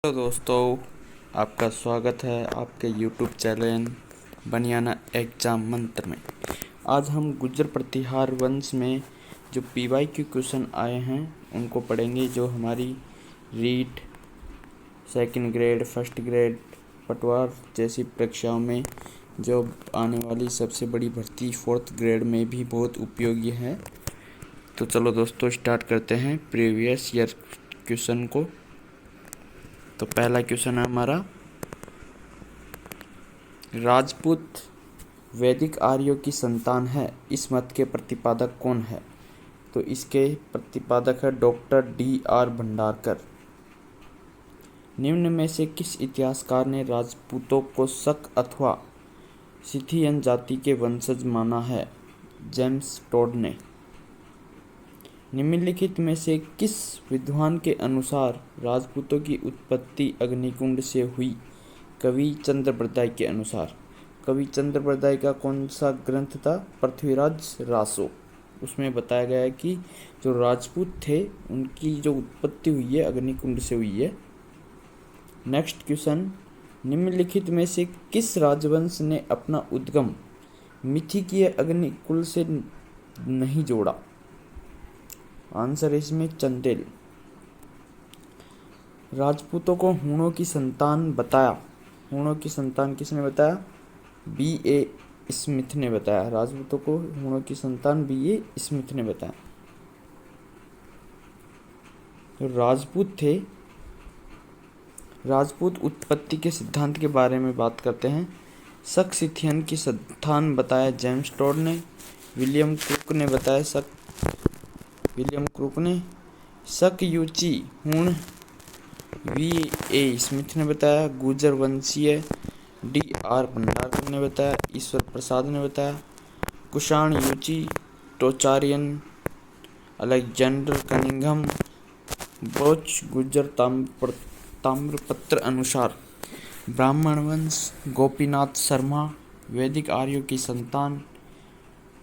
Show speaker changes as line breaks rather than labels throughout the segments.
Hello दोस्तों, आपका स्वागत है आपके यूट्यूब चैनल बनियाना एग्जाम मंत्र में। आज हम गुर्जर प्रतिहार वंश में जो PYQ क्वेश्चन आए हैं उनको पढ़ेंगे, जो हमारी REET, second grade, first grade, पटवार जैसी परीक्षाओं में जो आने वाली सबसे बड़ी भर्ती 4th ग्रेड में भी बहुत उपयोगी है। तो चलो दोस्तों स्टार्ट करते हैं प्रीवियस ईयर क्वेश्चन को। तो पहला क्वेश्चन है हमारा, राजपूत वैदिक आर्यों की संतान है, इस मत के प्रतिपादक कौन है? तो इसके प्रतिपादक है डॉक्टर DR भंडारकर। निम्न में से किस इतिहासकार ने राजपूतों को शक अथवा सिथियन जाति के वंशज माना है? जेम्स टोड ने। निम्नलिखित में से किस विद्वान के अनुसार राजपूतों की उत्पत्ति अग्निकुंड से हुई? कवि चंद्रबरदाई के अनुसार। कवि चंद्रबरदाई का कौन सा ग्रंथ था? पृथ्वीराज रासो। उसमें बताया गया है कि जो राजपूत थे उनकी जो उत्पत्ति हुई है अग्निकुंड से हुई है। नेक्स्ट क्वेश्चन, निम्नलिखित में से किस राजवंश ने अपना उद्गम मिथिकीय अग्निकुल से नहीं जोड़ा? आंसर है इसमें चंदेल। राजपूतों को हूणों की संतान बताया। हूणों की संतान किसने बताया? BA स्मिथ ने बताया। राजपूतों को हूणों की संतान BA स्मिथ ने बताया। तो राजपूत थे। राजपूत उत्पत्ति के सिद्धांत के बारे में बात करते हैं। शक सिथियन की संतान बताया जेम्स टोड ने। विलियम क्रूक ने शक यूची हूण VA स्मिथ ने बताया। गुर्जर वंशीय DR भंडारकर ने बताया। ईश्वर प्रसाद ने बताया। कुषाण यूची टोचारियन अलेक्जेंडर कनिंघम बोच गुर्जर ताम्रपत्र अनुसार ब्राह्मण वंश गोपीनाथ शर्मा। वैदिक आर्यों की संतान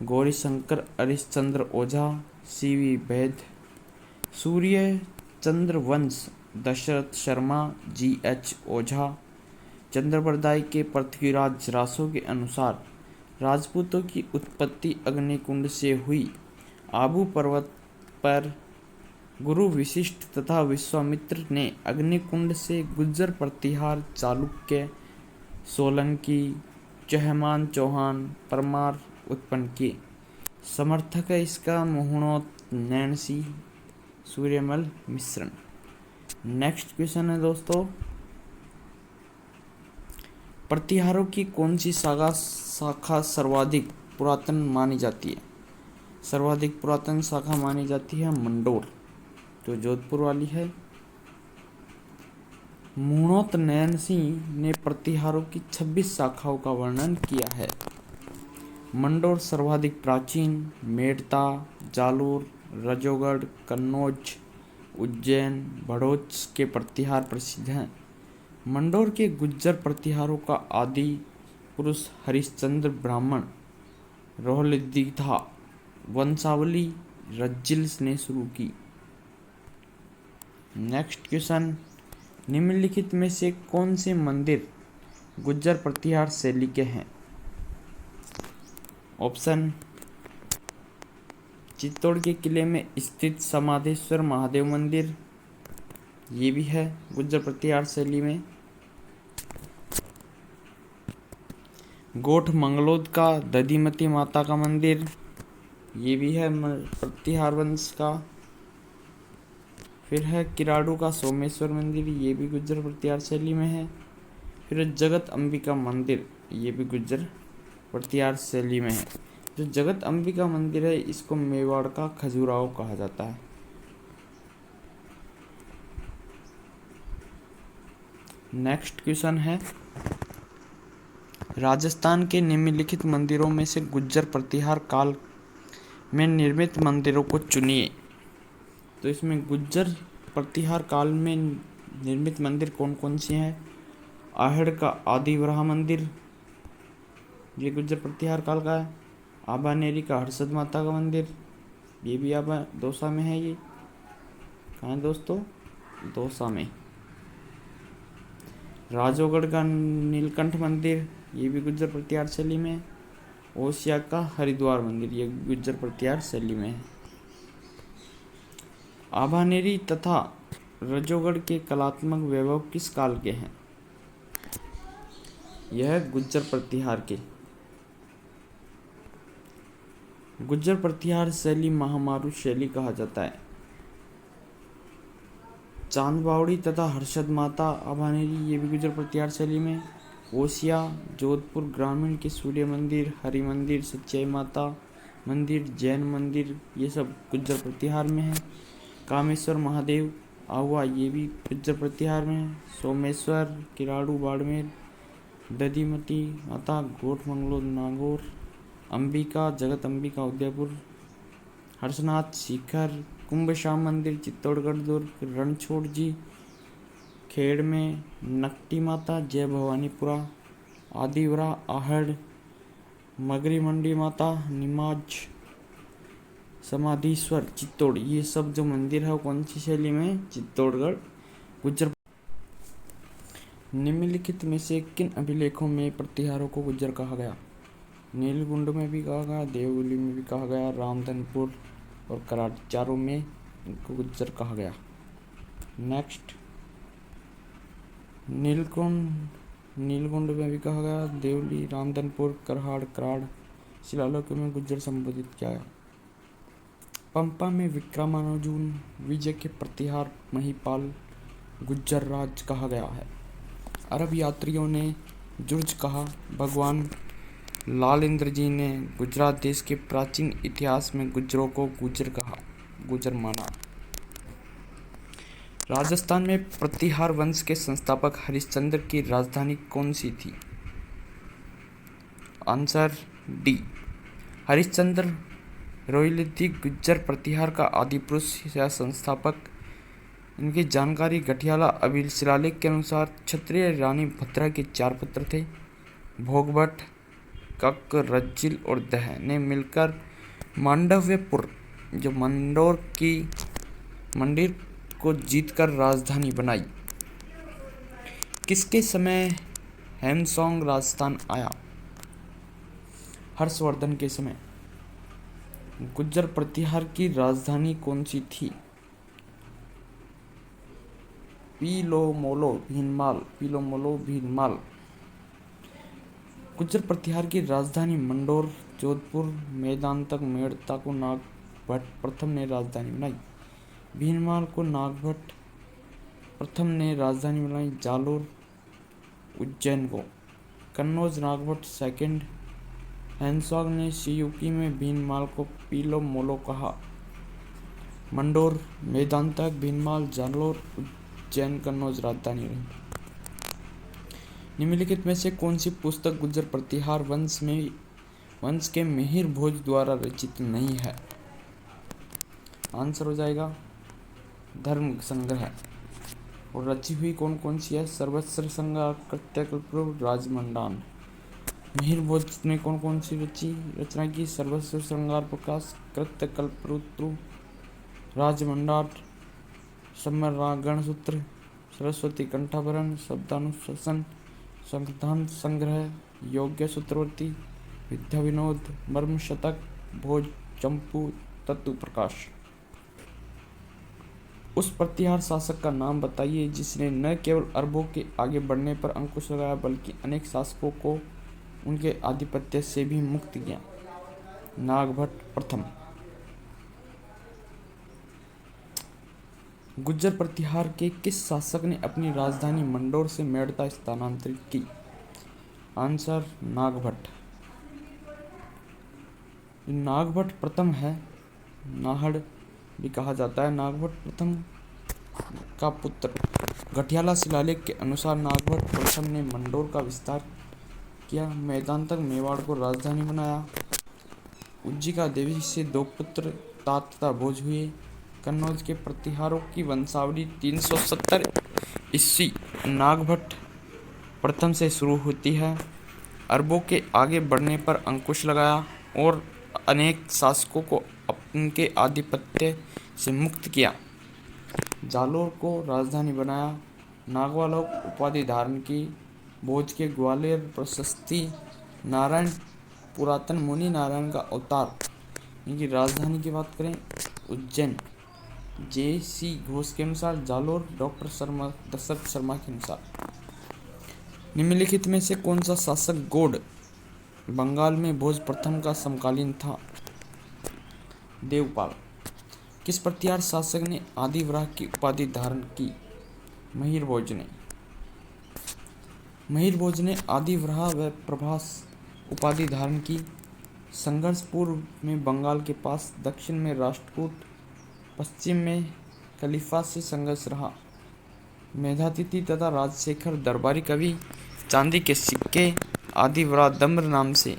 गौरीशंकर हरिश्चंद्र ओझा CV वैद। सूर्य चंद्र वंश दशरथ शर्मा GH ओझा। चंद्रबरदाई के पृथ्वीराज रासो के अनुसार राजपूतों की उत्पत्ति अग्निकुंड से हुई। आबू पर्वत पर गुरु वशिष्ठ तथा विश्वामित्र ने अग्निकुंड से गुर्जर प्रतिहार, चालुक्य, सोलंकी, चहमान, चौहान, परमार उत्पन्न किए। समर्थक है इसका मोहनोत, नैणसी, सूर्यमल मिश्रण। नेक्स्ट क्वेश्चन है दोस्तों, प्रतिहारों की कौन सी शाखा सर्वाधिक पुरातन मानी जाती है? सर्वाधिक पुरातन शाखा मानी जाती है मंडोर, जो जोधपुर वाली है। मोहनोत नैनसी ने प्रतिहारों की 26 शाखाओं का वर्णन किया है। मंडोर सर्वाधिक प्राचीन। मेड़ता, जालोर, रजोगढ़, कन्नौज, उज्जैन, भड़ोच के प्रतिहार प्रसिद्ध हैं। मंडोर के गुज्जर प्रतिहारों का आदि पुरुष हरिश्चंद्र ब्राह्मण रोहलिद्दीथा वंशावली रज्जिल ने शुरू की। नेक्स्ट क्वेश्चन, निम्नलिखित में से कौन से मंदिर गुज्जर प्रतिहार शैली के हैं? ऑप्शन, चित्तौड़ के किले में स्थित समाधेश्वर महादेव मंदिर, ये भी है गुज्जर प्रतिहार शैली में। गोठ मंगलोद का दधिमती माता का मंदिर, ये भी है प्रतिहार वंश का। फिर है किराड़ू का सोमेश्वर मंदिर, ये भी गुज्जर प्रतिहार शैली में है। फिर जगत अंबिका मंदिर, ये भी गुज्जर प्रतिहार शैली में है। जो जगत अंबिका मंदिर है इसको मेवाड़ का खजुराहो कहा जाता है। नेक्स्ट क्वेश्चन है, राजस्थान के निम्नलिखित मंदिरों में से गुज्जर प्रतिहार काल में निर्मित मंदिरों को चुनिए। तो इसमें गुज्जर प्रतिहार काल में निर्मित मंदिर कौन कौन से हैं? आहड़ का आदिवराह मंदिर, ये गुज्जर प्रतिहार काल का है। आबानेरी का हर्षद माता का मंदिर, ये भी दौसा में है। ये कहाँ है दोस्तों? दौसा में। राजोगढ़ का नीलकंठ मंदिर, ये भी गुज्जर प्रतिहार शैली में है। ओसिया का हरिद्वार मंदिर, ये गुज्जर प्रतिहार शैली में है। आभानेरी तथा रजोगढ़ के कलात्मक वैभव किस काल के हैं? यह गुज्जर प्रतिहार के। गुज्जर प्रतिहार शैली महामारू शैली कहा जाता है। चांद बावड़ी तथा हर्षद माता आभानेरी, ये भी गुज्जर प्रतिहार शैली में। ओसिया जोधपुर ग्रामीण के सूर्य मंदिर, हरि मंदिर, सच्चाई माता मंदिर, जैन मंदिर, ये सब गुज्जर प्रतिहार में है। कामेश्वर महादेव आहुआ, ये भी गुज्जर प्रतिहार में है। सोमेश्वर किराड़ू बाड़मेर, दधिमती माता गोठ मंगलो नागौर, अंबिका जगत अंबिका उदयपुर, हर्षनाथ शिखर, कुंभ श्याम मंदिर चित्तौड़गढ़ दुर्ग, रणछोड़ जी खेड़ में, नकटी माता जय भवानीपुरा, आदिवरा आहड़, मगरी मंडी माता निमाज, समाधीश्वर चित्तौड़, ये सब जो मंदिर है वो कौन सी शैली में? चित्तौड़गढ़ गुज्जर। निम्नलिखित में से किन अभिलेखों में प्रतिहारों को गुज्जर कहा गया? नीलगुंड में भी कहा गया, देवली में भी कहा गया, रामधनपुर और कराड़, चारों में इनको गुज्जर कहा गया। नेक्स्ट, नीलगुंड में भी कहा गया, देवली, रामधनपुर, कराड़ शिलालेखों में गुज्जर संबोधित किया गया। पंपा में विक्रमार्जुन विजय के प्रतिहार महिपाल गुज्जर राज कहा गया है। अरब यात्रियों ने जुर्ज कहा। भगवान लाल इंद्र जी ने गुजरात देश के प्राचीन इतिहास में गुज्जरों को गुज्जर माना। राजस्थान में प्रतिहार वंश के संस्थापक हरिश्चंद्र की राजधानी कौन सी थी? आंसर डी, हरिश्चंद्र रोहिल्ला गुज्जर प्रतिहार का आदि पुरुष या संस्थापक। इनकी जानकारी गठियाला अभिशिलालेख के अनुसार क्षत्रिय रानी भद्रा के 4 पुत्र थे। भोगभट, कक, रज्जिल और दह ने मिलकर मांडव्यपुर जो मंदिर को जीतकर राजधानी बनाई। किसके समय हेमसोंग राजस्थान आया? हर्षवर्धन के समय। गुज्जर प्रतिहार की राजधानी कौन सी थी? पीलोमोलो भीनमाल। गुज्जर प्रतिहार की राजधानी मंडोर, जोधपुर, मेदांतक, मेड़ता को नागभट्ट प्रथम ने राजधानी बनाई। भीनमाल को नागभट्ट प्रथम ने राजधानी बनाई। जालोर, उज्जैन को कन्नौज नागभट्ट सेकंड। हेमसोंग ने सियुकी में भीनमाल को पीलोमोलो कहा। मंडोर, मेदांतक, भीनमाल, जालोर, उज्जैन, कन्नौज राजधानी रही। निम्नलिखित में से कौन सी पुस्तक गुज्जर प्रतिहार वंश के मिहिर भोज द्वारा रचित नहीं है? आंसर हो जाएगा धर्म संग्रह। और रची हुई कौन कौन सी है? सर्वस्व संग्रह, कृत्यकल्परू, राजमंडान। मिहिर भोज ने कौन कौन सी रचना की? सर्वस्व श्रृंगार प्रकाश, कृत्यकल्परू, राजमंडार, सम्रागण सूत्र, सरस्वती कंठाभरण, शब्दानुशासन, संविधान संग्रह, योग्य सूत्रवर्ती, विद्या विनोद, मर्म शतक, भोज चंपू, तत्व प्रकाश। उस प्रतिहार शासक का नाम बताइए जिसने न केवल अरबों के आगे बढ़ने पर अंकुश लगाया बल्कि अनेक शासकों को उनके आधिपत्य से भी मुक्त किया। नागभट्ट प्रथम। गुज्जर प्रतिहार के किस शासक ने अपनी राजधानी मंडोर से मेड़ता स्थानांतरित की? आंसर नागभट्ट। नागभट्ट प्रथम है, नाहड़ भी कहा जाता है। नागभट्ट प्रथम का पुत्र। गठियाला शिलालेख के अनुसार नागभट्ट प्रथम ने मंडोर का विस्तार किया। मेदांतक मेवाड़ को राजधानी बनाया। उज्जिका देवी से 2 पुत्र तात तथा भोज हुए। कन्नौज के प्रतिहारों की वंशावली 370 ईस्वी नागभट्ट प्रथम से शुरू होती है। अरबों के आगे बढ़ने पर अंकुश लगाया और अनेक शासकों को उनके आधिपत्य से मुक्त किया। जालोर को राजधानी बनाया। नागवालोक उपाधि धारण की, भोज के ग्वालियर प्रशस्ति, नारायण पुरातन मुनि नारायण का अवतार। इनकी राजधानी की बात करें उज्जैन। जे.सी. घोष के अनुसार जालोर, डॉक्टर शर्मा दशरथ शर्मा के अनुसार। निम्नलिखित में से कौन सा शासक गौड़ बंगाल में भोज प्रथम का समकालीन था? देवपाल। किस प्रतिहार शासक ने आदिवराह की उपाधि धारण की? महिर भोज ने। महिर भोज ने आदिवराह व प्रभास उपाधि धारण की। संघर्ष पूर्व में बंगाल के पास, दक्षिण में राष्ट्रकूट, पश्चिम में खलीफा से संघर्ष रहा। मेधातिथि तथा राजशेखर दरबारी कवि चांदी के सिक्के आदिवराह दम्र नाम से,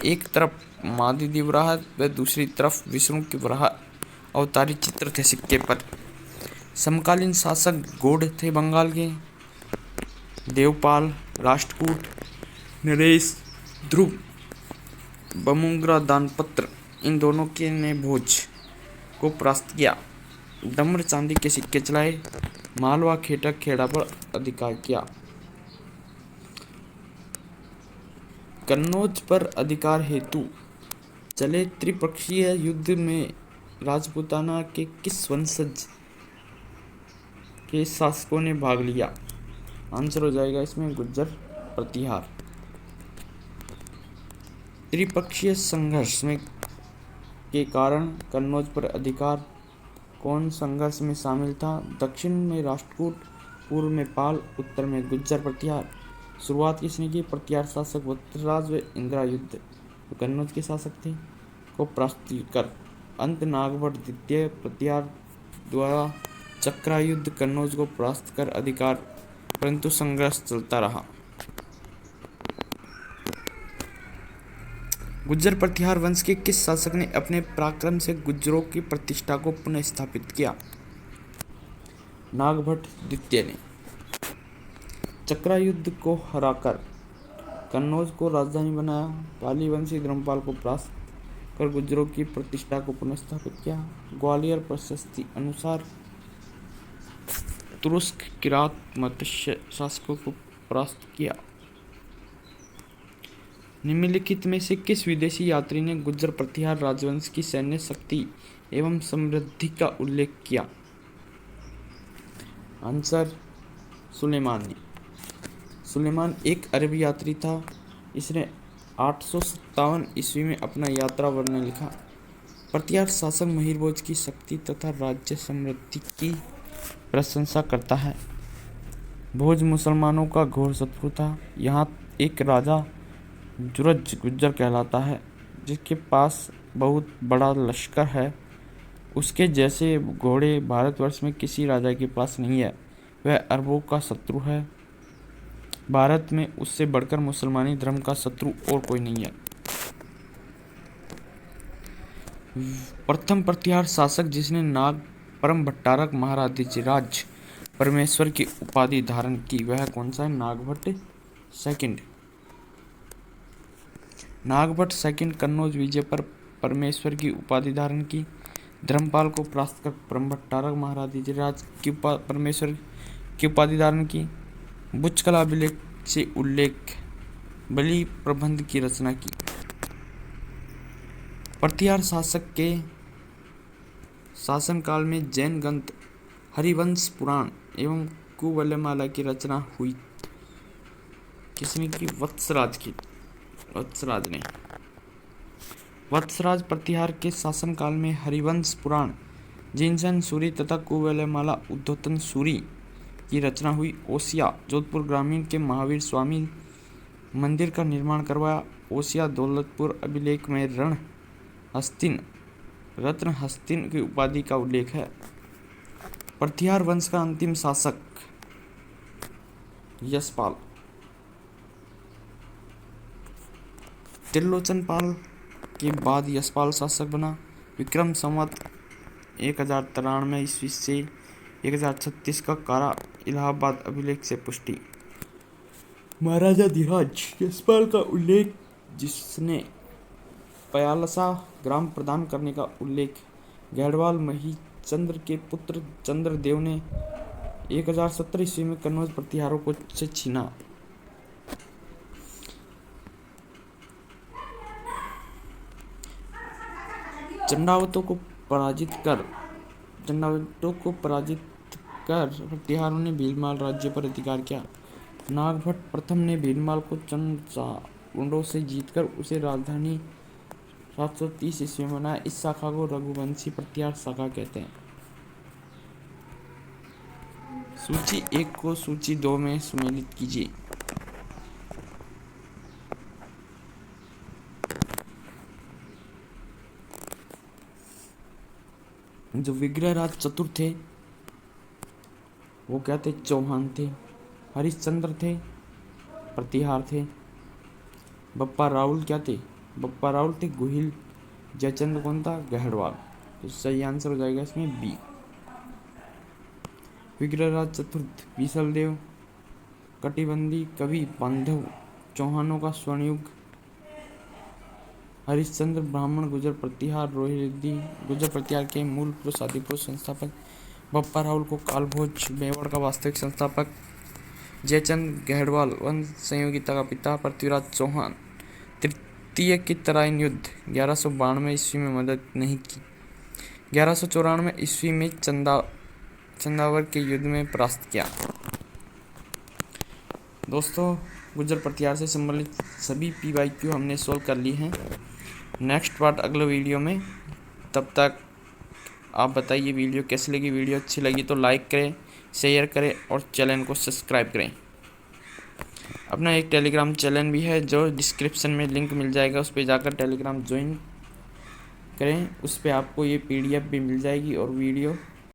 एक तरफ मादिदिवराह व दूसरी तरफ विष्णु के वराह अवतारी चित्र थे सिक्के पर। समकालीन शासक गौड़ थे बंगाल के देवपाल, राष्ट्रकूट, नरेश, ध्रुव, बमुंगरा दानपत्र। इन दोनों के ने भोज को परास्त किया। दम्र चांदी के सिक्के चलाए। मालवा खेटक खेड़ा पर अधिकार किया। कन्नौज पर अधिकार हेतु चले त्रिपक्षीय युद्ध में राजपूताना के किस वंशज के शासकों ने भाग लिया? आंसर हो जाएगा इसमें गुज्जर प्रतिहार। त्रिपक्षीय संघर्ष में के कारण कन्नौज पर अधिकार कौन संघर्ष में शामिल था? दक्षिण में राष्ट्रकूट, पूर्व में पाल, उत्तर में गुज्जर प्रतिहार। शुरुआत किसने की? प्रतिहार शासक वत्सराज व इंदिरा युद्ध तो कन्नौज के शासक थे को परास्त कर। अंत नागभट्ट द्वितीय प्रतिहार द्वारा चक्रा युद्ध कन्नौज को परास्त कर अधिकार, परंतु संघर्ष चलता रहा। गुज्जर प्रतिहार वंश के किस शासक ने अपने पराक्रम से गुज्जरों की प्रतिष्ठा को पुनः स्थापित किया? नागभट्ट द्वितीय ने। चक्रा युद्ध को हराकर कन्नौज को राजधानी बनाया। पाली वंशी धर्मपाल को परास्त कर गुज्जरों की प्रतिष्ठा को पुनः स्थापित किया। ग्वालियर प्रशस्ति अनुसार तुरुस्क, किरात, मत्स्य शासकों को परास्त किया। निम्नलिखित में से किस विदेशी यात्री ने गुज्जर प्रतिहार राजवंश की सैन्य शक्ति एवं समृद्धि का उल्लेख किया? आंसर सुलेमान ने। सुलेमान एक अरबी यात्री था। इसने 857 ईस्वी में अपना यात्रा वर्णन लिखा। प्रतिहार शासक महिर भोज की शक्ति तथा राज्य समृद्धि की प्रशंसा करता है। भोज मुसलमानों का घोर शत्रु था। यहाँ एक राजा जुरज गुज्जर कहलाता है, जिसके पास बहुत बड़ा लश्कर है। उसके जैसे घोड़े भारतवर्ष में किसी राजा के पास नहीं है। वह अरबों का शत्रु है। भारत में उससे बढ़कर मुसलमानी धर्म का शत्रु और कोई नहीं है। प्रथम प्रतिहार शासक जिसने नाग परम भट्टारक महाराज परमेश्वर की उपाधि धारण की वह कौन सा है? नागभट्ट सेकंड। नागभट्ट सेकंड कन्नौज विजय पर परमेश्वर की उपाधि धारण की। धर्मपाल को परास्त कर परम भट्टारक महाराज की परमेश्वर की उपाधि धारण की। बुच्चकला अभिलेख से उल्लेख बलि प्रबंध की रचना की। प्रतिहार शासक के शासनकाल में जैन ग्रंथ हरिवंश पुराण एवं कुवलयमाला की रचना हुई। किसने की? वत्सराज की। वत्सराज ने। वत्सराज प्रतिहार के शासनकाल में हरिवंश पुराण, जिनसन सूरी तथा कुवलयमाला उद्धोतन सूरी की रचना हुई। ओसिया जोधपुर ग्रामीण के महावीर स्वामी मंदिर का निर्माण करवाया। ओसिया दौलतपुर अभिलेख में रत्न हस्तिन की उपाधि का उल्लेख है। प्रतिहार वंश का अंतिम शासक यशपाल। त्रिलोचन पाल के बाद यशपाल शासक बना। विक्रम संवत 1093 ईस्वी से 1036 का कारा इलाहाबाद अभिलेख से पुष्टि। महाराजा धीराज यशपाल का उल्लेख, जिसने पयालसा ग्राम प्रदान करने का उल्लेख, गढ़वाल महीचंद्र के पुत्र चंद्रदेव ने 1017 ईस्वी में कन्नौज प्रतिहारों को से छीना। चंडावतों को पराजित कर प्रतिहारों ने भीलमाल राज्य पर अधिकार किया। नागभट्ट प्रथम ने भीलमाल को चंद शासकों से जीतकर उसे राजधानी 730 ईस्वी में बनाया। इस शाखा को रघुवंशी प्रतिहार शाखा कहते हैं। सूची 1 को सूची 2 में सम्मिलित कीजिए। जो विग्रहराज चतुर थे वो क्या थे? चौहान थे। हरिश्चंद्र थे, प्रतिहार थे। बप्पा राउल क्या थे? बप्पा राउल थे गुहिल। जयचंद्र कौन था? गहड़वाल। तो सही आंसर हो जाएगा इसमें बी। विग्रहराज चतुर्थ बीसलदेव, कटिबंधी कवि बांधव, चौहानों का स्वर्णयुग। हरिश्चंद्र ब्राह्मण गुजर प्रतिहार रोहिल्लादि गुजर प्रतिहार के मूल पुरुष आदिपुरुष संस्थापक। बप्पा राउल को कालभोज मेवाड़ का वास्तविक संस्थापक। जयचंद गहड़वाल वंश संयोगिता का पिता। पृथ्वीराज चौहान तृतीय की तराइन युद्ध 1192 ईस्वी में मदद नहीं की। 1194 ईस्वी में चंदावर के युद्ध में परास्त किया। दोस्तों गुजर प्रतिहार से संबंधित सभी PYQ हमने सोल्व कर ली हैं। नेक्स्ट पार्ट अगले वीडियो में। तब तक आप बताइए वीडियो कैसी लगी। वीडियो अच्छी लगी तो लाइक करें, शेयर करें और चैनल को सब्सक्राइब करें। अपना एक टेलीग्राम चैनल भी है जो डिस्क्रिप्शन में लिंक मिल जाएगा, उस पर जाकर टेलीग्राम ज्वाइन करें। उस पर आपको ये PDF भी मिल जाएगी और वीडियो